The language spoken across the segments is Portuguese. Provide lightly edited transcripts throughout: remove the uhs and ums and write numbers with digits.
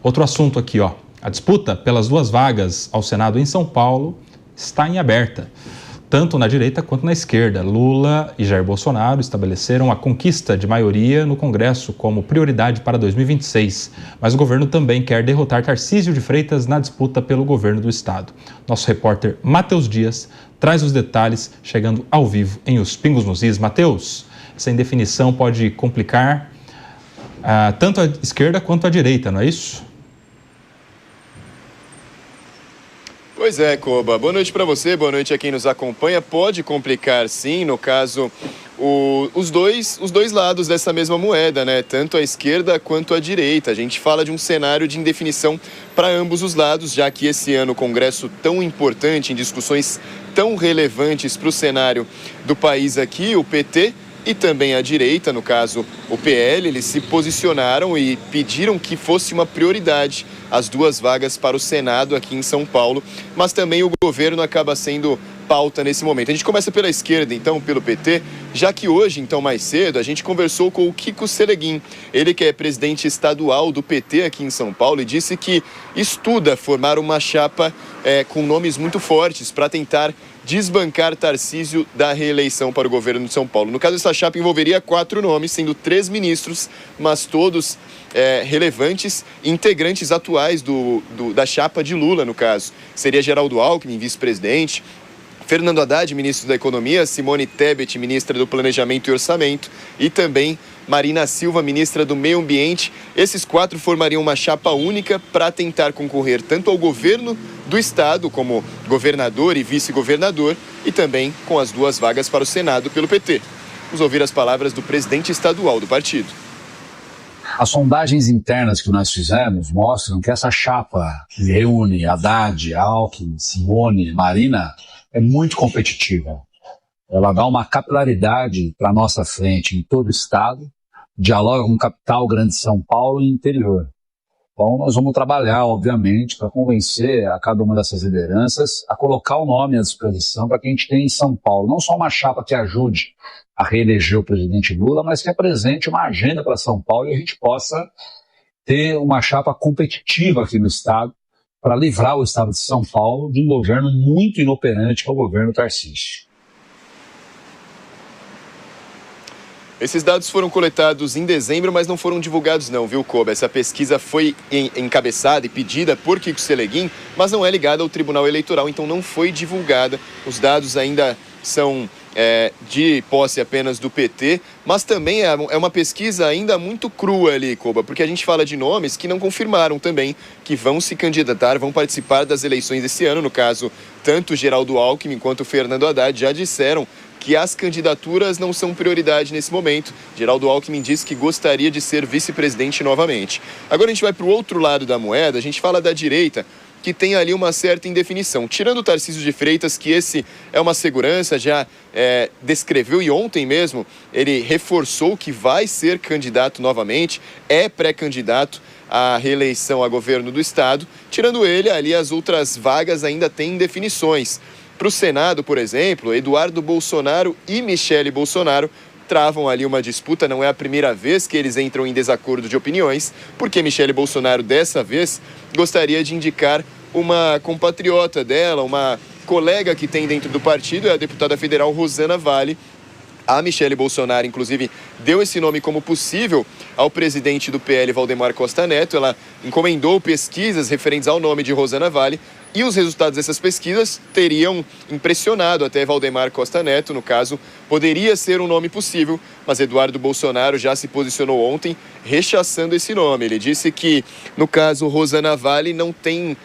Outro assunto aqui, ó. A disputa pelas 2 vagas ao Senado em São Paulo está em aberta. Tanto na direita quanto na esquerda, Lula e Jair Bolsonaro estabeleceram a conquista de maioria no Congresso como prioridade para 2026. Mas o governo também quer derrotar Tarcísio de Freitas na disputa pelo governo do estado. Nosso repórter Matheus Dias traz os detalhes, chegando ao vivo em Os Pingos nos Is. Matheus, essa indefinição pode complicar tanto a esquerda quanto a direita, não é isso? Pois é, Koba. Boa noite para você, boa noite a quem nos acompanha. Pode complicar, sim, no caso, os dois lados dessa mesma moeda, né? Tanto a esquerda quanto a direita. A gente fala de um cenário de indefinição para ambos os lados, já que esse ano o Congresso tão importante, em discussões tão relevantes para o cenário do país aqui, o PT e também a direita, no caso o PL, eles se posicionaram e pediram que fosse uma prioridade as 2 vagas para o Senado aqui em São Paulo, mas também o governo acaba sendo pauta nesse momento. A gente começa pela esquerda, então, pelo PT, já que hoje, então, mais cedo, a gente conversou com o Kiko Seleguin, ele que é presidente estadual do PT aqui em São Paulo, e disse que estuda formar uma chapa com nomes muito fortes para tentar desbancar Tarcísio da reeleição para o governo de São Paulo. No caso, essa chapa envolveria 4 nomes, sendo 3 ministros, mas todos relevantes, integrantes atuais da chapa de Lula, no caso. Seria Geraldo Alckmin, vice-presidente, Fernando Haddad, ministro da Economia, Simone Tebet, ministra do Planejamento e Orçamento, e também Marina Silva, ministra do Meio Ambiente. Esses 4 formariam uma chapa única para tentar concorrer tanto ao governo do estado, como governador e vice-governador, e também com as 2 vagas para o Senado pelo PT. Vamos ouvir as palavras do presidente estadual do partido. As sondagens internas que nós fizemos mostram que essa chapa que reúne Haddad, Alckmin, Simone, Marina é muito competitiva. Ela dá uma capilaridade para a nossa frente em todo o estado, dialoga com capital, grande São Paulo e interior. Então nós vamos trabalhar, obviamente, para convencer a cada uma dessas lideranças a colocar o nome à disposição para que a gente tenha em São Paulo. Não só uma chapa que ajude a reeleger o presidente Lula, mas que apresente uma agenda para São Paulo e a gente possa ter uma chapa competitiva aqui no estado para livrar o estado de São Paulo de um governo muito inoperante que é o governo Tarcísio. Esses dados foram coletados em dezembro, mas não foram divulgados não, viu, Koba? Essa pesquisa foi encabeçada e pedida por Kiko Seleguin, mas não é ligada ao Tribunal Eleitoral, então não foi divulgada. Os dados ainda são de posse apenas do PT, mas também é uma pesquisa ainda muito crua ali, Koba, porque a gente fala de nomes que não confirmaram também que vão se candidatar, vão participar das eleições esse ano. No caso, tanto Geraldo Alckmin quanto Fernando Haddad já disseram que as candidaturas não são prioridade nesse momento. Geraldo Alckmin disse que gostaria de ser vice-presidente novamente. Agora a gente vai para o outro lado da moeda, a gente fala da direita, que tem ali uma certa indefinição. Tirando o Tarcísio de Freitas, que esse é uma segurança, já descreveu, e ontem mesmo ele reforçou que vai ser candidato novamente, é pré-candidato à reeleição a governo do estado. Tirando ele, ali as outras vagas ainda têm indefinições. Para o Senado, por exemplo, Eduardo Bolsonaro e Michele Bolsonaro travam ali uma disputa. Não é a primeira vez que eles entram em desacordo de opiniões, porque Michele Bolsonaro, dessa vez, gostaria de indicar uma compatriota dela, uma colega que tem dentro do partido, é a deputada federal Rosana Vale. A Michele Bolsonaro, inclusive, deu esse nome como possível ao presidente do PL, Valdemar Costa Neto. Ela encomendou pesquisas referentes ao nome de Rosana Vale e os resultados dessas pesquisas teriam impressionado até Valdemar Costa Neto. No caso, poderia ser um nome possível, mas Eduardo Bolsonaro já se posicionou ontem rechaçando esse nome. Ele disse que, no caso, Rosana Vale não tem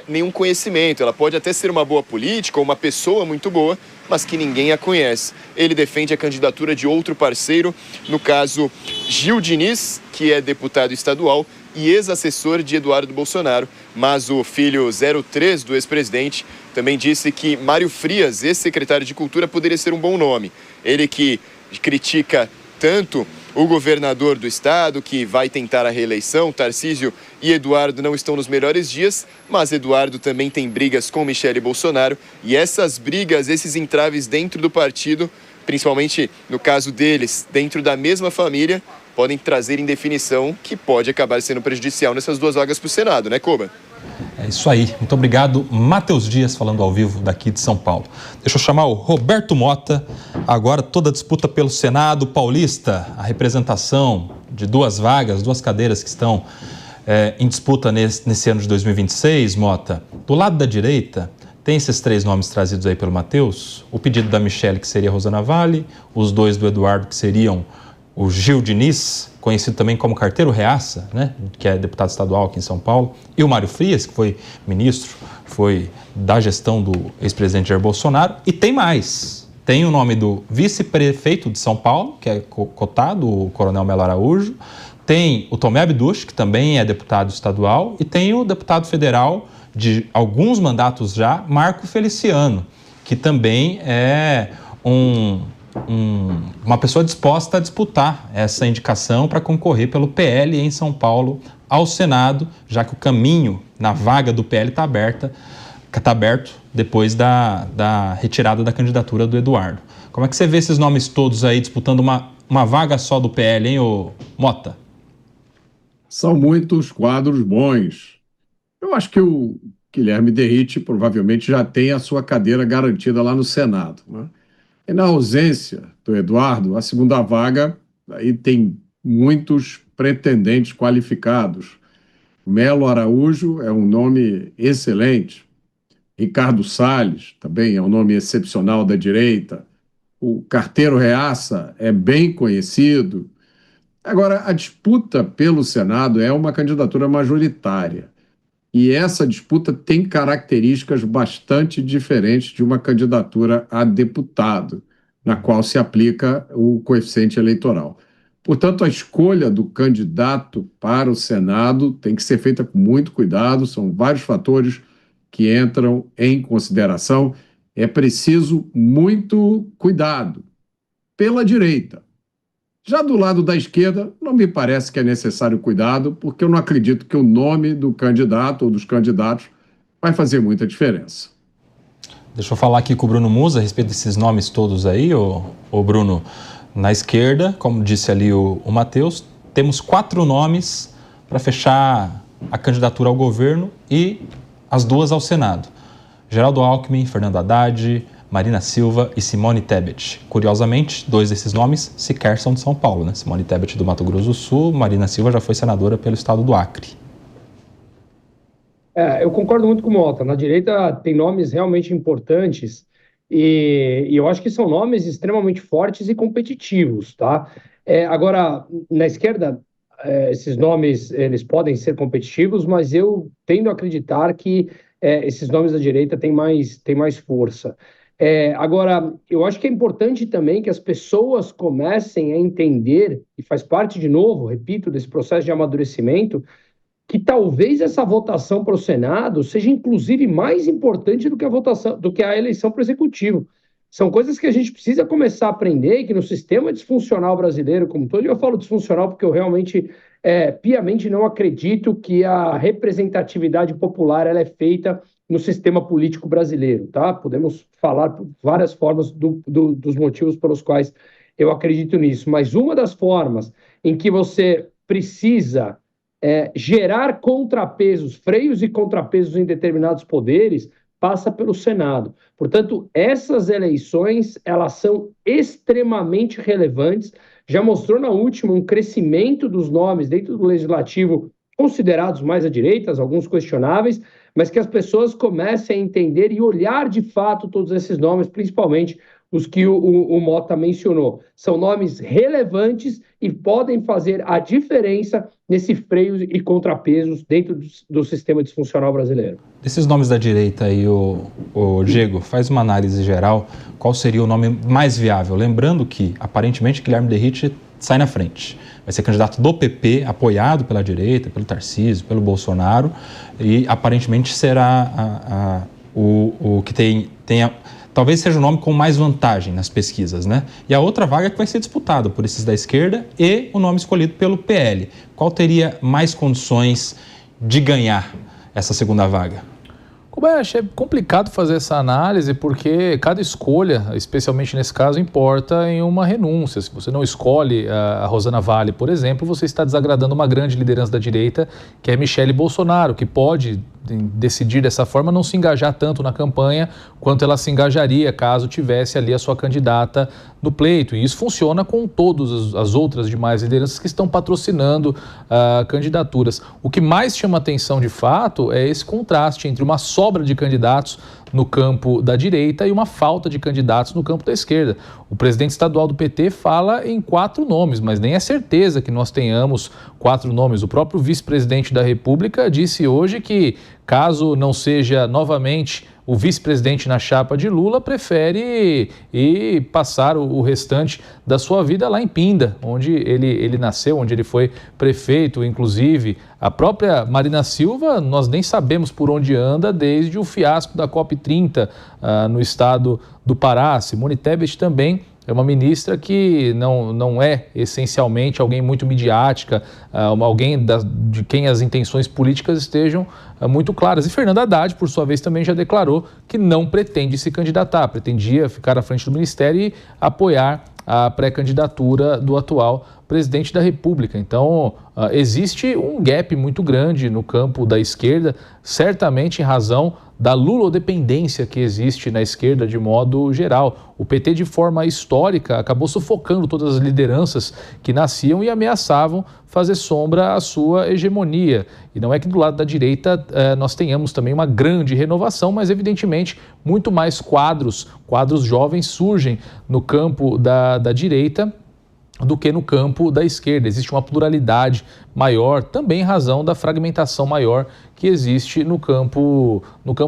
nenhum conhecimento. Ela pode até ser uma boa política ou uma pessoa muito boa, mas que ninguém a conhece. Ele defende a candidatura de outro parceiro, no caso Gil Diniz, que é deputado estadual e ex-assessor de Eduardo Bolsonaro, mas o filho 03 do ex-presidente também disse que Mário Frias, ex-secretário de Cultura, poderia ser um bom nome. Ele que critica tanto o governador do estado, que vai tentar a reeleição. Tarcísio e Eduardo não estão nos melhores dias, mas Eduardo também tem brigas com Michele Bolsonaro, e essas brigas, esses entraves dentro do partido, principalmente no caso deles, dentro da mesma família, podem trazer indefinição que pode acabar sendo prejudicial nessas 2 vagas para o Senado, né, Koba? É isso aí. Muito obrigado, Matheus Dias, falando ao vivo daqui de São Paulo. Deixa eu chamar o Roberto Mota. Agora toda a disputa pelo Senado paulista, a representação de 2 vagas, 2 cadeiras que estão em disputa nesse ano de 2026, Mota. Do lado da direita, tem esses 3 nomes trazidos aí pelo Matheus. O pedido da Michele, que seria a Rosana Vale, os 2 do Eduardo, que seriam o Gil Diniz, conhecido também como Carteiro Reaça, né, que é deputado estadual aqui em São Paulo, e o Mário Frias, que foi ministro, foi da gestão do ex-presidente Jair Bolsonaro. E tem mais. Tem o nome do vice-prefeito de São Paulo, que é cotado, o Coronel Melo Araújo. Tem o Tomé Abduch, que também é deputado estadual. E tem o deputado federal de alguns mandatos já, Marco Feliciano, que também é uma pessoa disposta a disputar essa indicação para concorrer pelo PL em São Paulo ao Senado, já que o caminho na vaga do PL está aberto depois da retirada da candidatura do Eduardo. Como é que você vê esses nomes todos aí disputando uma vaga só do PL, hein, ô Mota? São muitos quadros bons. Eu acho que o Guilherme Derrite provavelmente já tem a sua cadeira garantida lá no Senado, né? E na ausência do Eduardo, a segunda vaga, aí tem muitos pretendentes qualificados. Melo Araújo é um nome excelente. Ricardo Salles também é um nome excepcional da direita. O Carteiro Reaça é bem conhecido. Agora, a disputa pelo Senado é uma candidatura majoritária. E essa disputa tem características bastante diferentes de uma candidatura a deputado, na qual se aplica o coeficiente eleitoral. Portanto, a escolha do candidato para o Senado tem que ser feita com muito cuidado, são vários fatores que entram em consideração. É preciso muito cuidado pela direita. Já do lado da esquerda, não me parece que é necessário cuidado, porque eu não acredito que o nome do candidato ou dos candidatos vai fazer muita diferença. Deixa eu falar aqui com o Bruno Musa a respeito desses nomes todos aí, ô Bruno. Na esquerda, como disse ali o Matheus, temos 4 nomes para fechar a candidatura ao governo e as 2 ao Senado. Geraldo Alckmin, Fernando Haddad, Marina Silva e Simone Tebet. Curiosamente, 2 desses nomes sequer são de São Paulo, né? Simone Tebet do Mato Grosso do Sul, Marina Silva já foi senadora pelo estado do Acre. Eu concordo muito com o Mota. Na direita tem nomes realmente importantes e eu acho que são nomes extremamente fortes e competitivos, tá? Agora, na esquerda, esses nomes eles podem ser competitivos, mas eu tendo a acreditar que esses nomes da direita têm mais força. Agora, eu acho que é importante também que as pessoas comecem a entender, e faz parte, de novo, repito, desse processo de amadurecimento, que talvez essa votação para o Senado seja, inclusive, mais importante do que a eleição para o Executivo. São coisas que a gente precisa começar a aprender e que no sistema disfuncional brasileiro como todo, e eu falo disfuncional porque eu realmente, piamente não acredito que a representatividade popular ela é feita no sistema político brasileiro, tá? Podemos falar por várias formas dos motivos pelos quais eu acredito nisso, mas uma das formas em que você precisa gerar contrapesos, freios e contrapesos em determinados poderes, passa pelo Senado. Portanto, essas eleições, elas são extremamente relevantes. Já mostrou na última um crescimento dos nomes dentro do Legislativo considerados mais à direita, alguns questionáveis, mas que as pessoas comecem a entender e olhar de fato todos esses nomes, principalmente os que o Mota mencionou. São nomes relevantes e podem fazer a diferença nesse freio e contrapesos dentro do sistema disfuncional brasileiro. Desses nomes da direita aí, o Diego, faz uma análise geral, qual seria o nome mais viável? Lembrando que, aparentemente, Guilherme Derrite sai na frente. Vai ser candidato do PP, apoiado pela direita, pelo Tarcísio, pelo Bolsonaro, e aparentemente será o que tenha talvez seja o nome com mais vantagem nas pesquisas, né? E a outra vaga que vai ser disputada por esses da esquerda e o nome escolhido pelo PL. Qual teria mais condições de ganhar essa segunda vaga? Como achei complicado fazer essa análise, porque cada escolha, especialmente nesse caso, importa em uma renúncia. Se você não escolhe a Rosana Vale, por exemplo, você está desagradando uma grande liderança da direita, que é Michele Bolsonaro, que pode decidir dessa forma não se engajar tanto na campanha quanto ela se engajaria caso tivesse ali a sua candidata no pleito. E isso funciona com todas as outras demais lideranças que estão patrocinando candidaturas. O que mais chama atenção de fato é esse contraste entre uma sobra de candidatos no campo da direita e uma falta de candidatos no campo da esquerda. O presidente estadual do PT fala em 4 nomes, mas nem é certeza que nós tenhamos 4 nomes. O próprio vice-presidente da República disse hoje que, caso não seja novamente o vice-presidente na chapa de Lula, prefere ir passar o restante da sua vida lá em Pinda, onde ele nasceu, onde ele foi prefeito. Inclusive, a própria Marina Silva, nós nem sabemos por onde anda desde o fiasco da COP30 no estado do Pará. Simone Tebet também é uma ministra que não é essencialmente alguém muito midiática, alguém de quem as intenções políticas estejam muito claras. E Fernando Haddad, por sua vez, também já declarou que não pretende se candidatar, pretendia ficar à frente do ministério e apoiar a pré-candidatura do atual presidente da República. Então, existe um gap muito grande no campo da esquerda, certamente em razão da lulodependência que existe na esquerda de modo geral. O PT, de forma histórica, acabou sufocando todas as lideranças que nasciam e ameaçavam fazer sombra à sua hegemonia. E não é que do lado da direita nós tenhamos também uma grande renovação, mas evidentemente muito mais quadros jovens surgem no campo da direita do que no campo da esquerda. Existe uma pluralidade maior, também em razão da fragmentação maior que existe no campo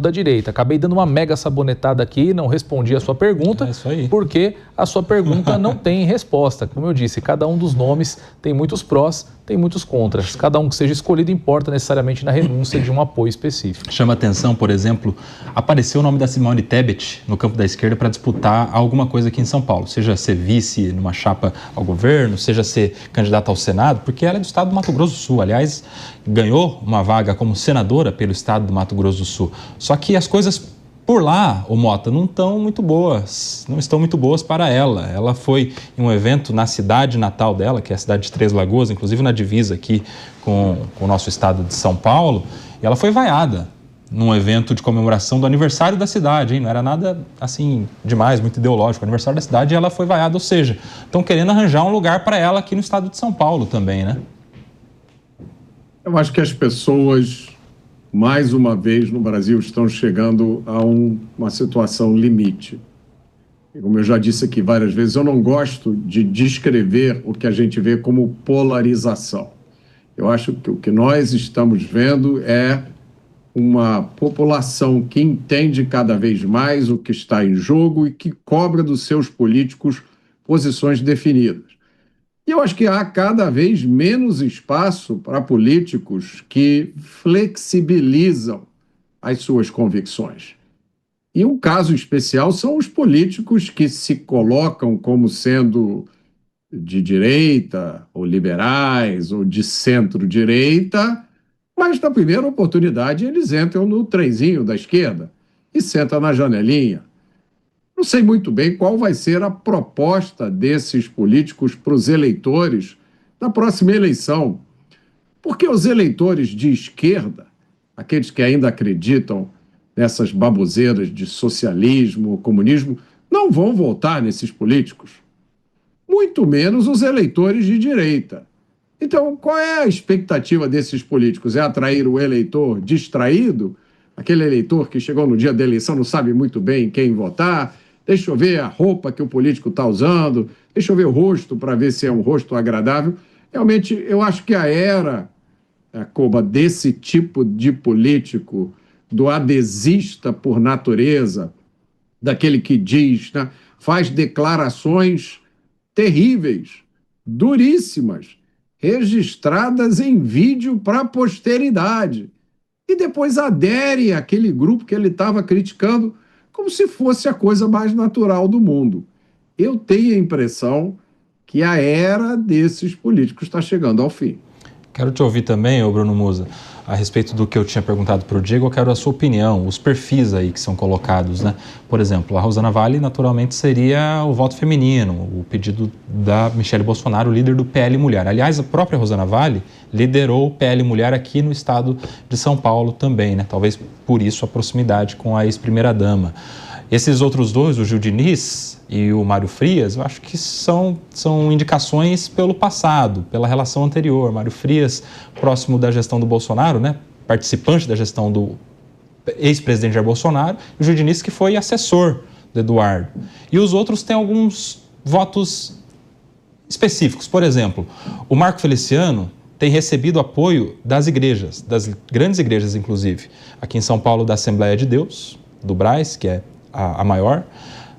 da direita. Acabei dando uma mega sabonetada aqui, não respondi a sua pergunta, porque a sua pergunta não tem resposta. Como eu disse, cada um dos nomes tem muitos prós, tem muitos contras. Cada um que seja escolhido importa necessariamente na renúncia de um apoio específico. Chama atenção, por exemplo, apareceu o nome da Simone Tebet no campo da esquerda para disputar alguma coisa aqui em São Paulo, seja ser vice numa chapa ao governo, seja ser candidata ao Senado, porque ela é do estado do Mato Grosso do Sul. Aliás, ganhou uma vaga como senadora pelo estado do Mato Grosso do Sul. Só que as coisas por lá, ô Mota, não estão muito boas para ela. Ela foi em um evento na cidade natal dela, que é a cidade de Três Lagoas, inclusive na divisa aqui com o nosso estado de São Paulo, e ela foi vaiada num evento de comemoração do aniversário da cidade, hein? Não era nada assim demais, muito ideológico, aniversário da cidade, e ela foi vaiada, ou seja, estão querendo arranjar um lugar para ela aqui no estado de São Paulo também, né? Eu acho que as pessoas, mais uma vez no Brasil, estão chegando a uma situação limite. Como eu já disse aqui várias vezes, eu não gosto de descrever o que a gente vê como polarização. Eu acho que o que nós estamos vendo é uma população que entende cada vez mais o que está em jogo e que cobra dos seus políticos posições definidas. E eu acho que há cada vez menos espaço para políticos que flexibilizam as suas convicções. E um caso especial são os políticos que se colocam como sendo de direita, ou liberais, ou de centro-direita, mas na primeira oportunidade eles entram no trenzinho da esquerda e sentam na janelinha. Não sei muito bem qual vai ser a proposta desses políticos para os eleitores na próxima eleição, porque os eleitores de esquerda, aqueles que ainda acreditam nessas baboseiras de socialismo, comunismo, não vão votar nesses políticos, muito menos os eleitores de direita. Então, qual é a expectativa desses políticos? É atrair o eleitor distraído? Aquele eleitor que chegou no dia da eleição não sabe muito bem em quem votar? Deixa eu ver a roupa que o político está usando, deixa eu ver o rosto para ver se é um rosto agradável. Realmente, eu acho que a era, Koba, desse tipo de político, do adesista por natureza, daquele que diz, né, faz declarações terríveis, duríssimas, registradas em vídeo para a posteridade, e depois adere àquele grupo que ele estava criticando como se fosse a coisa mais natural do mundo. Eu tenho a impressão que a era desses políticos está chegando ao fim. Quero te ouvir também, ô Bruno Musa, a respeito do que eu tinha perguntado para o Diego. Eu quero a sua opinião, os perfis aí que são colocados, né? Por exemplo, a Rosana Vale, naturalmente, seria o voto feminino, o pedido da Michelle Bolsonaro, líder do PL Mulher. Aliás, a própria Rosana Vale liderou o PL Mulher aqui no estado de São Paulo também, né? Talvez por isso a proximidade com a ex-primeira-dama. Esses outros dois, o Gil Diniz e o Mário Frias, eu acho que são indicações pelo passado, pela relação anterior. Mário Frias, próximo da gestão do Bolsonaro, né? Participante da gestão do ex-presidente Jair Bolsonaro, e o Gil Diniz, que foi assessor do Eduardo. E os outros têm alguns votos específicos. Por exemplo, o Marco Feliciano tem recebido apoio das igrejas, das grandes igrejas, inclusive. Aqui em São Paulo, da Assembleia de Deus, do Brás, que é a maior,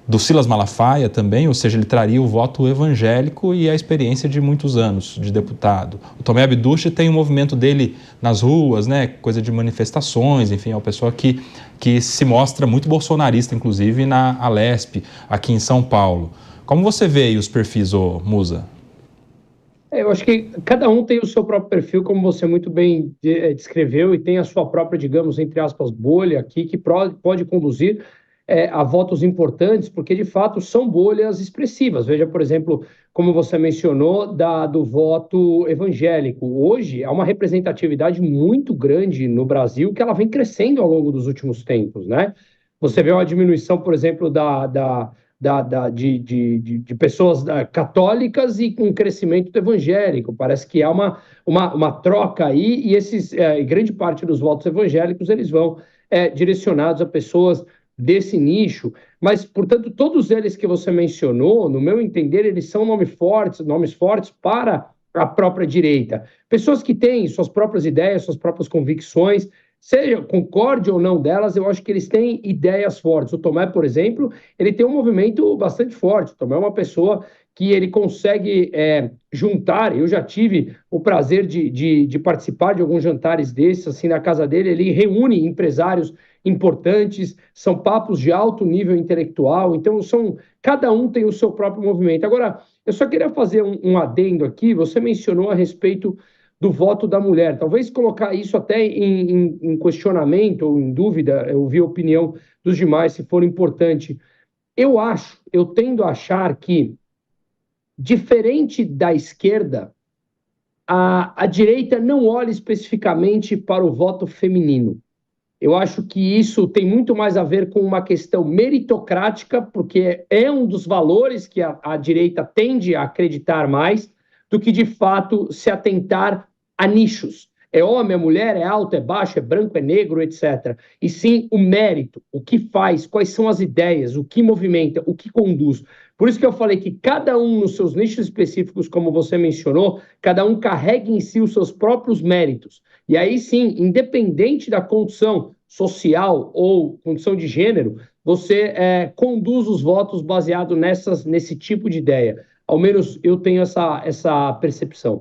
do Silas Malafaia também, ou seja, ele traria o voto evangélico e a experiência de muitos anos de deputado. O Tomé Abduch tem o movimento dele nas ruas, né, coisa de manifestações, enfim, é uma pessoa que se mostra muito bolsonarista, inclusive na Alesp, aqui em São Paulo. Como você vê aí os perfis, ô Musa? Eu acho que cada um tem o seu próprio perfil, como você muito bem descreveu, e tem a sua própria, digamos, entre aspas, bolha aqui, que pode conduzir a votos importantes, porque de fato são bolhas expressivas. Veja, por exemplo, como você mencionou, do voto evangélico. Hoje há uma representatividade muito grande no Brasil, que ela vem crescendo ao longo dos últimos tempos, né? Você vê uma diminuição, por exemplo, de pessoas católicas e com crescimento do evangélico. Parece que há uma troca aí, e grande parte dos votos evangélicos eles vão direcionados a pessoas desse nicho, mas, portanto, todos eles que você mencionou, no meu entender, eles são nomes fortes para a própria direita. Pessoas que têm suas próprias ideias, suas próprias convicções, seja concorde ou não delas, eu acho que eles têm ideias fortes. O Tomé, por exemplo, ele tem um movimento bastante forte. O Tomé é uma pessoa que ele consegue juntar. Eu já tive o prazer de participar de alguns jantares desses, assim, na casa dele. Ele reúne empresários importantes, são papos de alto nível intelectual, então cada um tem o seu próprio movimento. Agora, eu só queria fazer um adendo aqui. Você mencionou a respeito do voto da mulher, talvez colocar isso até em questionamento ou em dúvida, eu ouvi a opinião dos demais, se for importante. Eu tendo a achar que, diferente da esquerda, a direita não olha especificamente para o voto feminino. Eu acho que isso tem muito mais a ver com uma questão meritocrática, porque é um dos valores que a direita tende a acreditar mais, do que, de fato, se atentar a nichos. É homem, é mulher, é alto, é baixo, é branco, é negro, etc. E sim o mérito, o que faz, quais são as ideias, o que movimenta, o que conduz. Por isso que eu falei que cada um nos seus nichos específicos, como você mencionou, cada um carrega em si os seus próprios méritos. E aí sim, independente da condição social ou condição de gênero, você conduz os votos baseado nesse tipo de ideia. Ao menos eu tenho essa percepção.